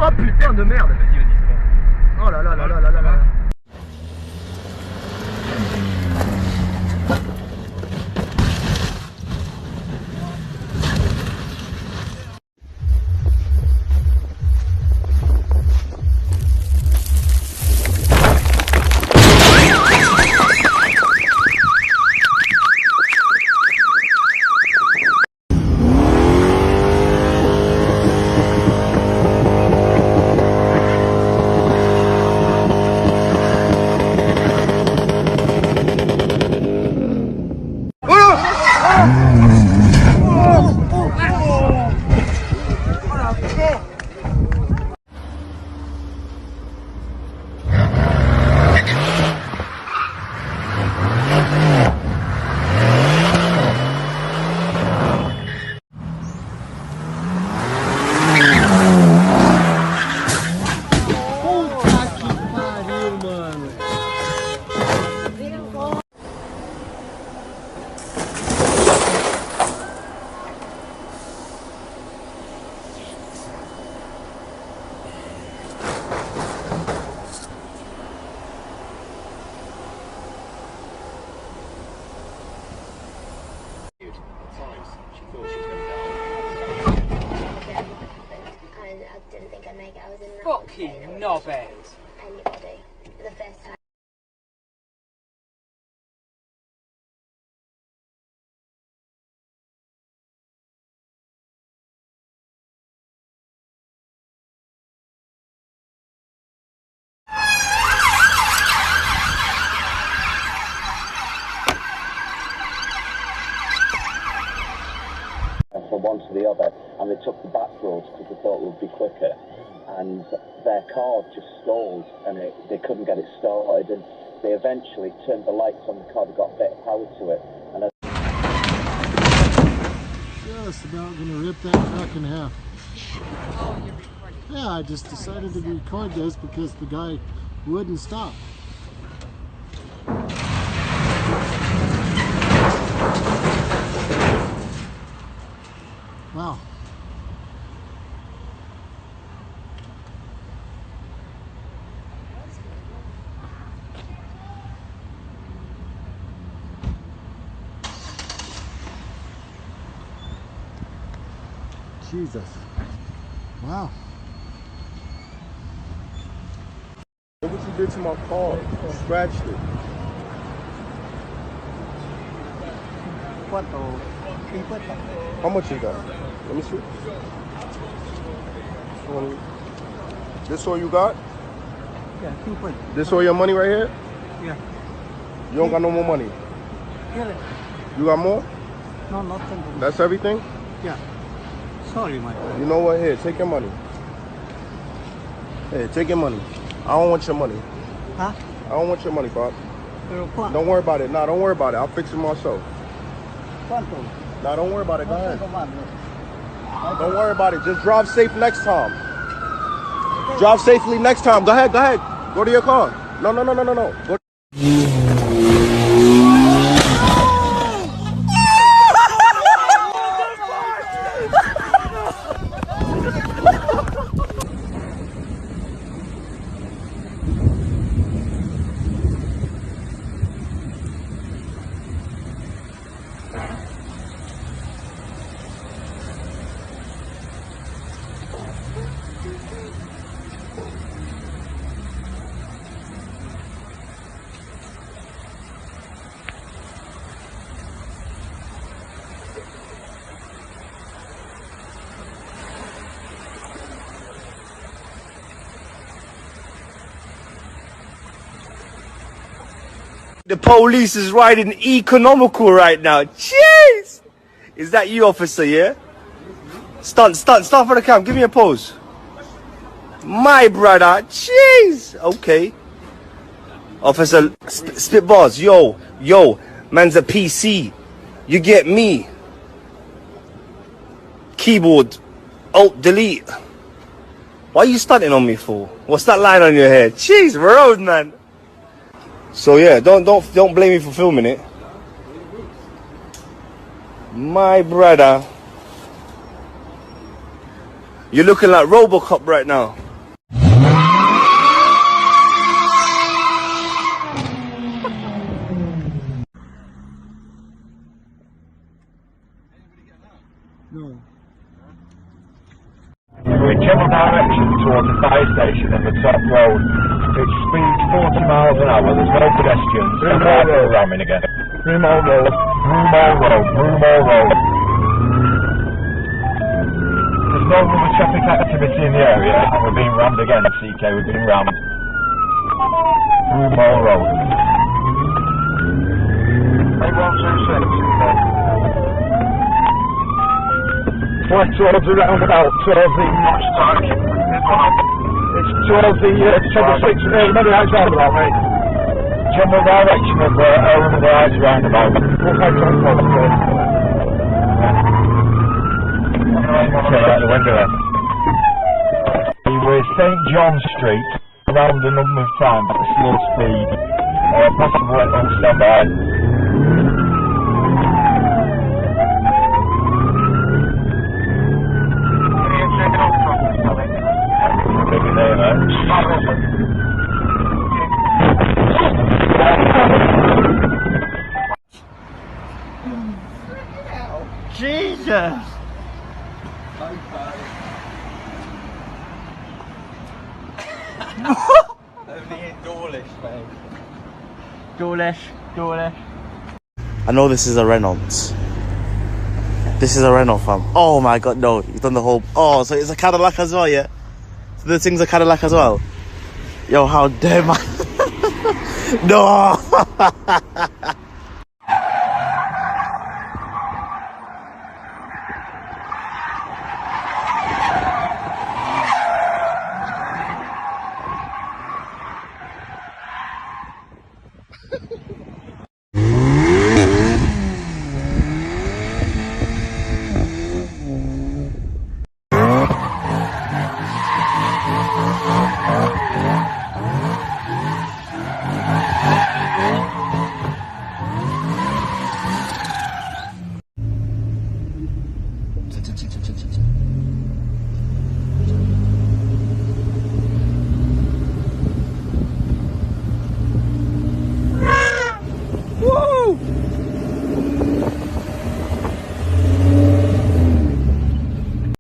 Oh putain de merde. Vas-y, vas-y, c'est bon. Oh là là là là là là là. Fucking knobhead. Anybody for the first time. From one to the other, and they took the back roads because they thought it would be quicker, and their car just stalled and they couldn't get it started, and they eventually turned the lights on the car, they got a bit of power to it, and just about gonna rip that truck in half. Oh, you're recording. Yeah, I just decided to record this because the guy wouldn't stop. Wow. Jesus. Wow. Look what you did to my car. You scratched it. How much is that? Let me see. 20. This all you got? Yeah, 2 This all your money right here? Yeah. You don't got no more money? Really? You got more? No, nothing. That's everything? Yeah. Sorry, my friend. You know what? Here, take your money. Hey, take your money. I don't want your money. Huh? I don't want your money, Bob. Pero ¿cuánto? Don't worry about it. Nah, don't worry about it. I'll fix it myself. ¿Cuánto? Nah, don't worry about it. Go No ahead. tengo más. Don't worry about it. Just drive safe next time. Drive safely next time. Go ahead. Go ahead. Go to your car. No. Go. The police is riding economical right now. Jeez! Is that you, officer, yeah? Stunt for the cam. Give me a pose. My brother. Jeez! Okay. Officer, spit bars. Yo, man's a PC. You get me. Keyboard. Alt, delete. What are you stunting on me for? What's that line on your head? Jeez, road, man. So yeah, don't blame me for filming it. My brother. You're looking like Robocop right now. in general direction towards the fire station and the top road. Its speed's 40 miles an hour, there's no pedestrians. Broomall Road. Ramming again. Broomall Road. Broomall Road. Broomall Road. There's no other traffic activity in the area, and we're being rammed again, CK, we're being rammed. Broomall Road. 8126. Right towards the roundabout, towards the... It's towards the 26, remember that roundabout, mate? General direction of Elm Rise roundabout. Okay, out the window there. We're St John Street, around a number of times at a slow speed. Possibly on standby. Jesus! Dawlish. I know this is a Renault. This is a Renault, fam. Oh my god, no. You've done the whole... Oh, so it's a Cadillac as well, yeah? So the thing's a Cadillac as well? Yo, how dare man... No!